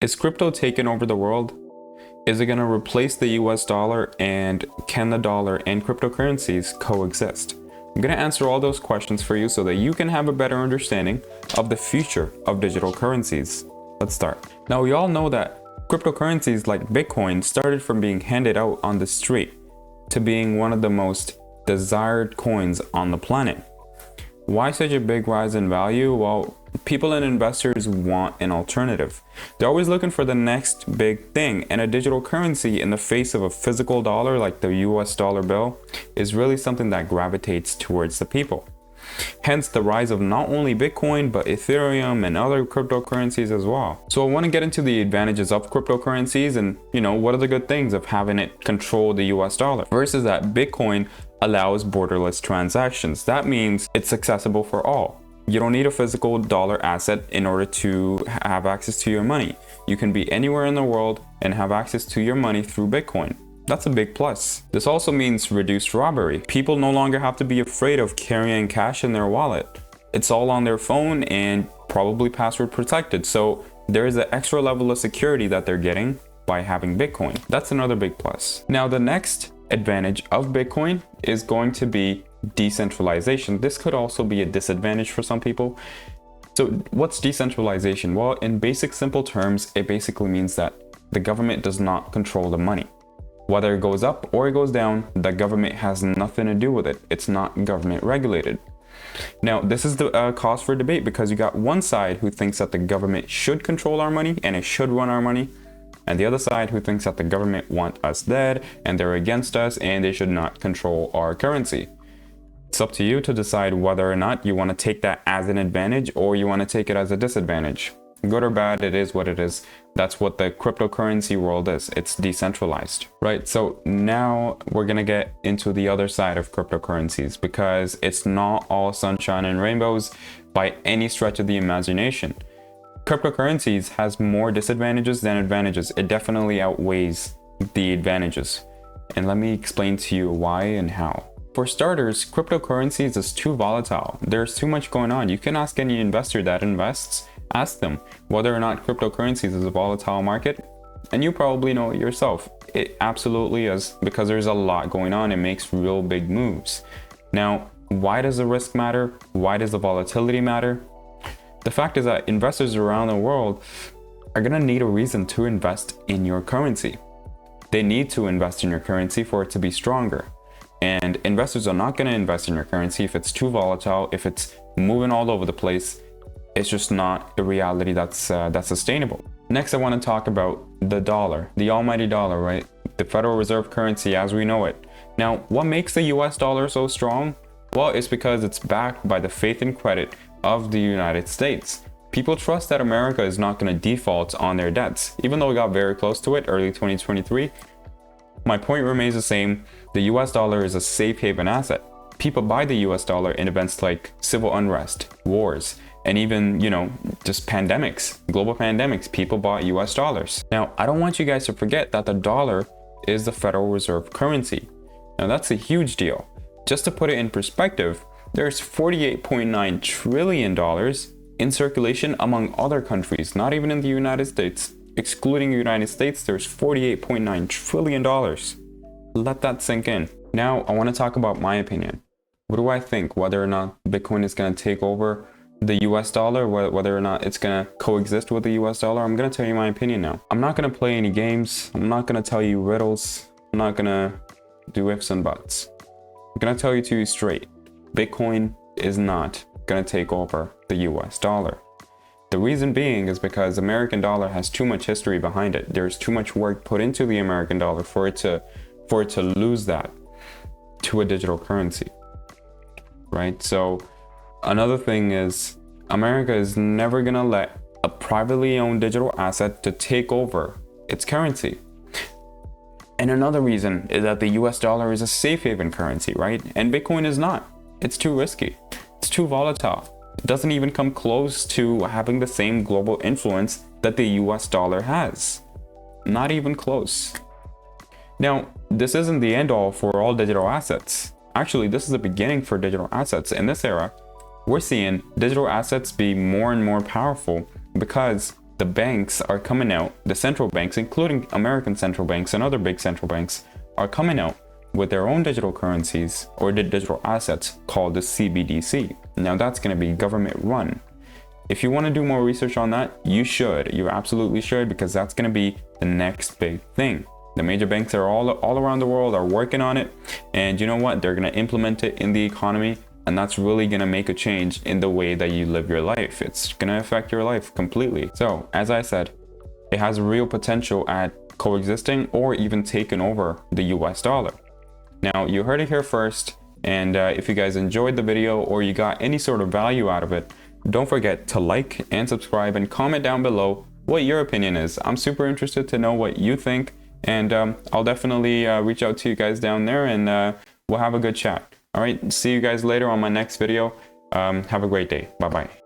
Is crypto taking over the world? Is it going to replace the US dollar, and can the dollar and cryptocurrencies coexist? I'm going to answer all those questions for you so that you can have a better understanding of the future of digital currencies. Let's start. Now, we all know that cryptocurrencies like Bitcoin started from being handed out on the street to being one of the most desired coins on the planet. Why such a big rise in value? Well, people and investors want an alternative. They're always looking for the next big thing, and a digital currency in the face of a physical dollar like the US dollar bill is really something that gravitates towards the people. Hence the rise of not only Bitcoin, but Ethereum and other cryptocurrencies as well. So I want to get into the advantages of cryptocurrencies and, what are the good things of having it control the US dollar. First is that Bitcoin allows borderless transactions. That means it's accessible for all. You don't need a physical dollar asset in order to have access to your money. You can be anywhere in the world and have access to your money through Bitcoin. That's a big plus. This also means reduced robbery. People no longer have to be afraid of carrying cash in their wallet. It's all on their phone and probably password protected. So there is an extra level of security that they're getting by having Bitcoin. That's another big plus. Now, the next advantage of Bitcoin is going to be decentralization. This could also be a disadvantage for some people. So what's decentralization? Well, in basic simple terms, it basically means that the government does not control the money. Whether it goes up or it goes down, the government has nothing to do with it. It's not government regulated. Now, this is the cause for debate, because you got one side who thinks that the government should control our money and it should run our money, and the other side who thinks that the government want us dead and they're against us and they should not control our currency. It's up to you to decide whether or not you want to take that as an advantage or you want to take it as a disadvantage. Good or bad, it is what it is. That's what the cryptocurrency world is. It's decentralized, right? So now we're going to get into the other side of cryptocurrencies, because it's not all sunshine and rainbows by any stretch of the imagination. Cryptocurrencies has more disadvantages than advantages. It definitely outweighs the advantages. And let me explain to you why and how. For starters, cryptocurrencies is too volatile. There's too much going on. You can ask any investor that invests, ask them whether or not cryptocurrencies is a volatile market, and you probably know it yourself. It absolutely is, because there's a lot going on. It makes real big moves. Now, why does the risk matter? Why does the volatility matter? The fact is that investors around the world are going to need a reason to invest in your currency. They need to invest in your currency for it to be stronger. And investors are not going to invest in your currency if it's too volatile, if it's moving all over the place. It's just not a reality that's sustainable. Next, I want to talk about the dollar, the almighty dollar, right? The Federal Reserve currency as we know it. Now, what makes the US dollar so strong? Well, it's because it's backed by the faith and credit of the United States. People trust that America is not going to default on their debts, even though we got very close to it early 2023. My point remains the same. The US dollar is a safe haven asset. People buy the US dollar in events like civil unrest, wars, and even, just pandemics, global pandemics. People bought US dollars. Now, I don't want you guys to forget that the dollar is the Federal Reserve currency. Now, that's a huge deal. Just to put it in perspective, there's $48.9 trillion in circulation among other countries, not even in the United States. Excluding the United States, there's $48.9 trillion. Let that sink in. Now, I want to talk about my opinion. What do I think? Whether or not Bitcoin is going to take over the US dollar, whether or not it's going to coexist with the US dollar, I'm going to tell you my opinion now. I'm not going to play any games. I'm not going to tell you riddles. I'm not going to do ifs and buts. I'm going to tell you to you straight. Bitcoin is not going to take over the US dollar. The reason being is because American dollar has too much history behind it. There's too much work put into the American dollar for it to lose that to a digital currency, right? So another thing is, America is never gonna let a privately owned digital asset to take over its currency. And another reason is that the US dollar is a safe haven currency, right? And Bitcoin is not. It's too risky. It's too volatile. It doesn't even come close to having the same global influence that the US dollar has. Not even close. Now, this isn't the end all for all digital assets. Actually, this is the beginning for digital assets. In this era, we're seeing digital assets be more and more powerful because the banks are coming out, the central banks, including American central banks and other big central banks, are coming out with their own digital currencies or the digital assets called the CBDC. Now that's going to be government run. If you want to do more research on that, you should. You absolutely should, because that's going to be the next big thing. The major banks are all around the world are working on it. And you know what? They're going to implement it in the economy. And that's really going to make a change in the way that you live your life. It's going to affect your life completely. So as I said, it has real potential at coexisting or even taking over the US dollar. Now, you heard it here first. And if you guys enjoyed the video or you got any sort of value out of it, don't forget to like and subscribe and comment down below what your opinion is. I'm super interested to know what you think, and I'll definitely reach out to you guys down there, and we'll have a good chat. All right, see you guys later on my next video. Have a great day. Bye-bye.